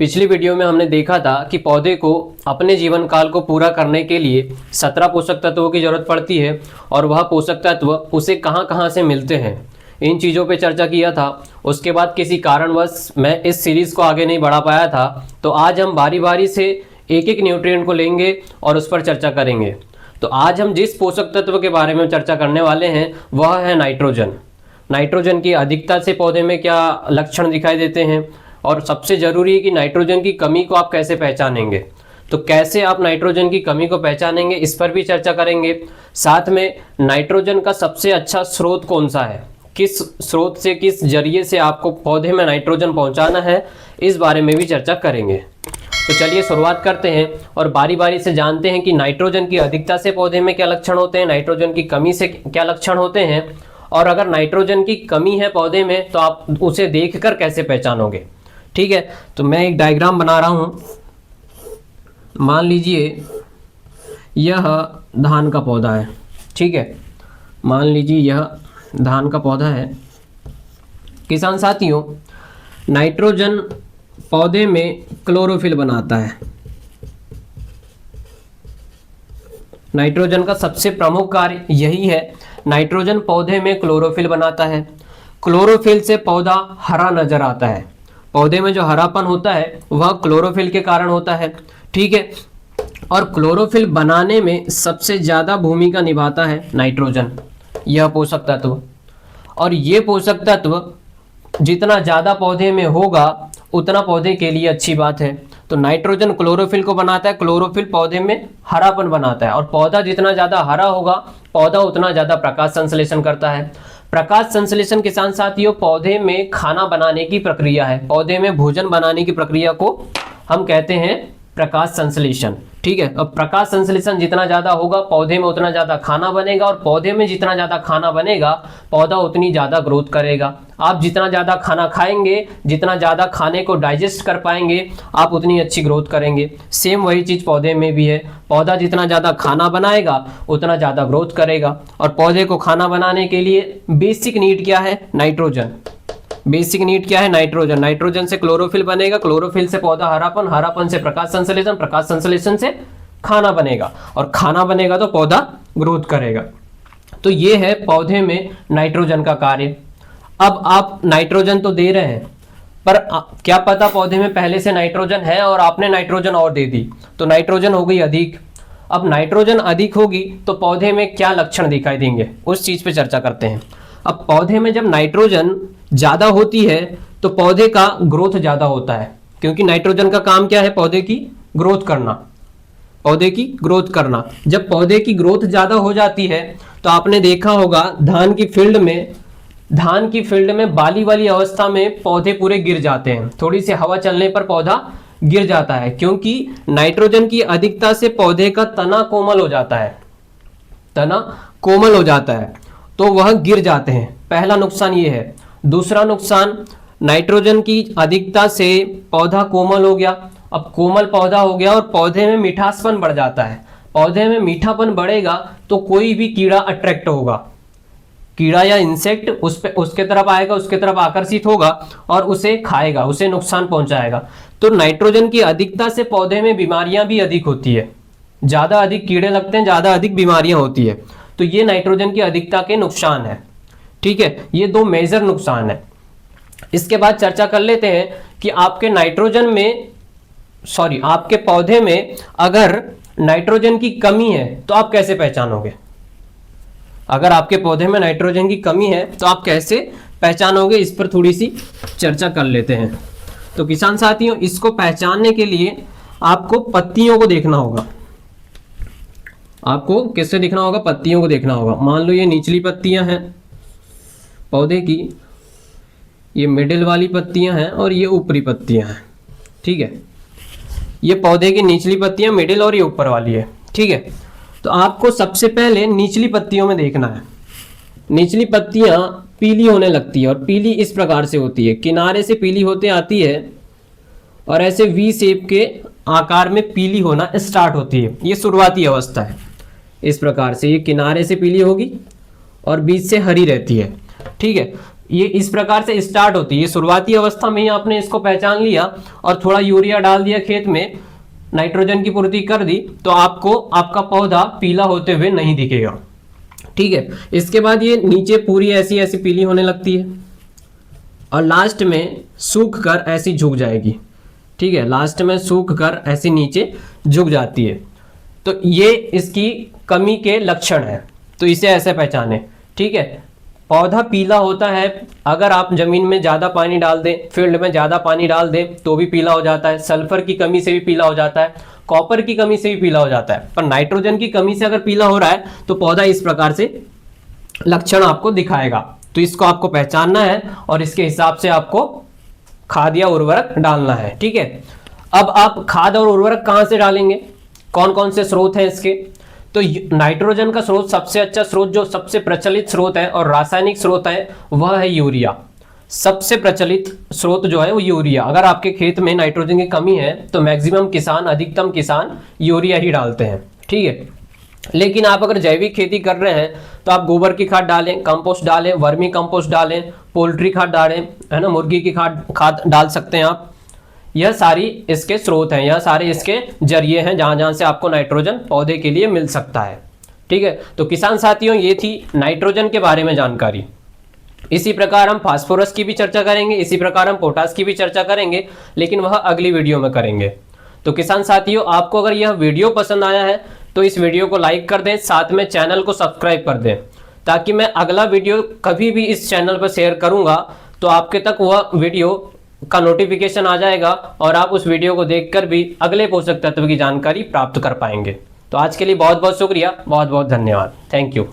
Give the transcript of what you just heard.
पिछली वीडियो में हमने देखा था कि पौधे को अपने जीवन काल को पूरा करने के लिए 17 पोषक तत्वों की जरूरत पड़ती है और वह पोषक तत्व उसे कहाँ कहाँ से मिलते हैं, इन चीज़ों पे चर्चा किया था। उसके बाद किसी कारणवश मैं इस सीरीज़ को आगे नहीं बढ़ा पाया था, तो आज हम बारी बारी से एक एक न्यूट्रिएंट को लेंगे और उस पर चर्चा करेंगे। तो आज हम जिस पोषक तत्व के बारे में चर्चा करने वाले हैं वह है नाइट्रोजन। नाइट्रोजन की अधिकता से पौधे में क्या लक्षण दिखाई देते हैं, और सबसे ज़रूरी है कि नाइट्रोजन की कमी को आप कैसे पहचानेंगे। तो कैसे आप नाइट्रोजन की कमी को पहचानेंगे, इस पर भी चर्चा करेंगे। साथ में नाइट्रोजन का सबसे अच्छा स्रोत कौन सा है, किस स्रोत से, किस जरिए से आपको पौधे में नाइट्रोजन पहुंचाना है, इस बारे में भी चर्चा करेंगे। तो चलिए शुरुआत करते हैं और बारी बारी से जानते हैं कि नाइट्रोजन की अधिकता से पौधे में क्या लक्षण होते हैं, नाइट्रोजन की कमी से क्या लक्षण होते हैं, और अगर नाइट्रोजन की कमी है पौधे में तो आप उसे देखकर कैसे पहचानोगे। ठीक है, तो मैं एक डायग्राम बना रहा हूं। मान लीजिए यह धान का पौधा है। ठीक है, मान लीजिए यह धान का पौधा है। किसान साथियों, नाइट्रोजन पौधे में क्लोरोफिल बनाता है। नाइट्रोजन का सबसे प्रमुख कार्य यही है, नाइट्रोजन पौधे में क्लोरोफिल बनाता है। क्लोरोफिल से पौधा हरा नजर आता है। पौधे में जो हरापन होता है वह क्लोरोफिल के कारण होता है। ठीक है, और क्लोरोफिल बनाने में सबसे ज़्यादा भूमिका निभाता है नाइट्रोजन, यह पोषक तत्व। और ये पोषक तत्व जितना ज़्यादा पौधे में होगा उतना पौधे के लिए अच्छी बात है। तो नाइट्रोजन क्लोरोफिल को बनाता है, क्लोरोफिल पौधे में हरापन बनाता है, और पौधा जितना ज़्यादा हरा होगा पौधा उतना ज़्यादा प्रकाश संश्लेषण करता है। प्रकाश संश्लेषण के साथ साथियों पौधे में खाना बनाने की प्रक्रिया है, पौधे में भोजन बनाने की प्रक्रिया को हम कहते हैं प्रकाश संश्लेषण। ठीक है, अब प्रकाश संश्लेषण जितना ज़्यादा होगा पौधे में उतना ज़्यादा खाना बनेगा, और पौधे में जितना ज़्यादा खाना बनेगा पौधा उतनी ज़्यादा ग्रोथ करेगा। आप जितना ज़्यादा खाना खाएंगे, जितना ज़्यादा खाने को डाइजेस्ट कर पाएंगे, आप उतनी अच्छी ग्रोथ करेंगे। सेम वही चीज़ पौधे में भी है, पौधा जितना ज़्यादा खाना बनाएगा उतना ज़्यादा ग्रोथ करेगा। और पौधे को खाना बनाने के लिए बेसिक नीड क्या है, नाइट्रोजन। बेसिक नीड क्या है, नाइट्रोजन। नाइट्रोजन से क्लोरोफिल बनेगा, क्लोरोफिल से पौधा हरापन, हरापन से प्रकाश संश्लेषण, प्रकाश संश्लेषण से खाना बनेगा, और खाना बनेगा तो पौधा ग्रोथ करेगा। तो ये है पौधे में नाइट्रोजन का कार्य। अब आप नाइट्रोजन तो दे रहे हैं, पर क्या पता पौधे में पहले से नाइट्रोजन है और आपने नाइट्रोजन और दे दी तो नाइट्रोजन हो गई अधिक। अब नाइट्रोजन अधिक होगी तो पौधे में क्या लक्षण दिखाई देंगे, उस चीज पे चर्चा करते हैं। अब पौधे में जब नाइट्रोजन ज़्यादा होती है तो पौधे का ग्रोथ ज़्यादा होता है, क्योंकि नाइट्रोजन का काम क्या है, पौधे की ग्रोथ करना, पौधे की ग्रोथ करना। जब पौधे की ग्रोथ ज़्यादा हो जाती है तो आपने देखा होगा धान की फील्ड में बाली वाली अवस्था में पौधे पूरे गिर जाते हैं। थोड़ी सी हवा चलने पर पौधा गिर जाता है, क्योंकि नाइट्रोजन की अधिकता से पौधे का तना कोमल हो जाता है, तना कोमल हो जाता है, तो वह गिर जाते हैं। पहला नुकसान ये है। दूसरा नुकसान, नाइट्रोजन की अधिकता से पौधा कोमल हो गया। अब कोमल पौधा हो गया और पौधे में मिठासपन बढ़ जाता है। पौधे में मीठापन बढ़ेगा तो कोई भी कीड़ा अट्रैक्ट होगा, कीड़ा या इंसेक्ट उसके तरफ आएगा, उसके तरफ आकर्षित होगा और उसे खाएगा, उसे नुकसान पहुंचाएगा। तो नाइट्रोजन की अधिकता से पौधे में बीमारियां भी अधिक होती है, ज़्यादा अधिक कीड़े लगते हैं, ज़्यादा अधिक बीमारियां होती है। तो ये नाइट्रोजन की अधिकता के नुकसान है। ठीक है, ये दो मेजर नुकसान है। इसके बाद चर्चा कर लेते हैं कि आपके पौधे में अगर नाइट्रोजन की कमी है तो आप कैसे पहचानोगे। अगर आपके पौधे में नाइट्रोजन की कमी है तो आप कैसे पहचानोगे, इस पर थोड़ी सी चर्चा कर लेते हैं। तो किसान साथियों, इसको पहचानने के लिए आपको पत्तियों को देखना होगा। आपको किससे देखना होगा, पत्तियों को देखना होगा। मान लो ये निचली पत्तियां हैं पौधे की, ये मिडिल वाली पत्तियां हैं और ये ऊपरी पत्तियां हैं। ठीक है, ये पौधे की निचली पत्तियां, मिडिल और ये ऊपर वाली है। ठीक है, तो आपको सबसे पहले निचली पत्तियों में देखना है। निचली पत्तियां पीली होने लगती है, और पीली इस प्रकार से होती है, किनारे से पीली होते आती है और ऐसे वी शेप के आकार में पीली होना स्टार्ट होती है। ये शुरुआती अवस्था है। इस प्रकार से ये किनारे से पीली होगी और बीच से हरी रहती है। ठीक है, ये इस प्रकार से स्टार्ट होती है। ये शुरुआती अवस्था में ही आपने इसको पहचान लिया और थोड़ा यूरिया डाल दिया खेत में, नाइट्रोजन की पूर्ति कर दी, तो आपको आपका पौधा पीला होते हुए नहीं दिखेगा। ठीक है, इसके बाद ये नीचे पूरी ऐसी ऐसी पीली होने लगती है और लास्ट में सूख कर ऐसी झुक जाएगी। ठीक है, लास्ट में सूख कर ऐसी नीचे झुक जाती है। तो ये इसकी कमी के लक्षण है, तो इसे ऐसे पहचाने। ठीक है, पौधा पीला होता है अगर आप जमीन में ज़्यादा पानी डाल दें, फील्ड में ज़्यादा पानी डाल दें तो भी पीला हो जाता है, सल्फर की कमी से भी पीला हो जाता है, कॉपर की कमी से भी पीला हो जाता है, पर नाइट्रोजन की कमी से अगर पीला हो रहा है तो पौधा इस प्रकार से लक्षण आपको दिखाएगा। तो इसको आपको पहचानना है और इसके हिसाब से आपको खाद या उर्वरक डालना है। ठीक है, अब आप खाद और उर्वरक कहाँ से डालेंगे, कौन कौन से स्रोत हैं इसके? तो नाइट्रोजन का स्रोत, सबसे अच्छा स्रोत, जो सबसे प्रचलित स्रोत है और रासायनिक स्रोत है, वह है यूरिया। सबसे प्रचलित स्रोत जो है वो यूरिया। अगर आपके खेत में नाइट्रोजन की कमी है तो मैक्सिमम किसान, अधिकतम किसान यूरिया ही डालते हैं। ठीक है, लेकिन आप अगर जैविक खेती कर रहे हैं तो आप गोबर की खाद डालें, कंपोस्ट डालें, वर्मी कंपोस्ट डालें, पोल्ट्री खाद डालें, है ना, मुर्गी की खाद डाल सकते हैं आप। यह सारी इसके स्रोत हैं, यह सारे इसके जरिए हैं जहां जहां से आपको नाइट्रोजन पौधे के लिए मिल सकता है। ठीक है, तो किसान साथियों, ये थी नाइट्रोजन के बारे में जानकारी। इसी प्रकार हम फास्फोरस की भी चर्चा करेंगे, इसी प्रकार हम पोटास की भी चर्चा करेंगे, लेकिन वह अगली वीडियो में करेंगे। तो किसान साथियों, आपको अगर यह वीडियो पसंद आया है तो इस वीडियो को लाइक कर दें, साथ में चैनल को सब्सक्राइब कर दें, ताकि मैं अगला वीडियो कभी भी इस चैनल पर शेयर करूंगा तो आपके तक वह वीडियो का नोटिफिकेशन आ जाएगा और आप उस वीडियो को देखकर भी अगले पोषक तत्व की जानकारी प्राप्त कर पाएंगे। तो आज के लिए बहुत बहुत शुक्रिया, बहुत बहुत धन्यवाद। Thank you.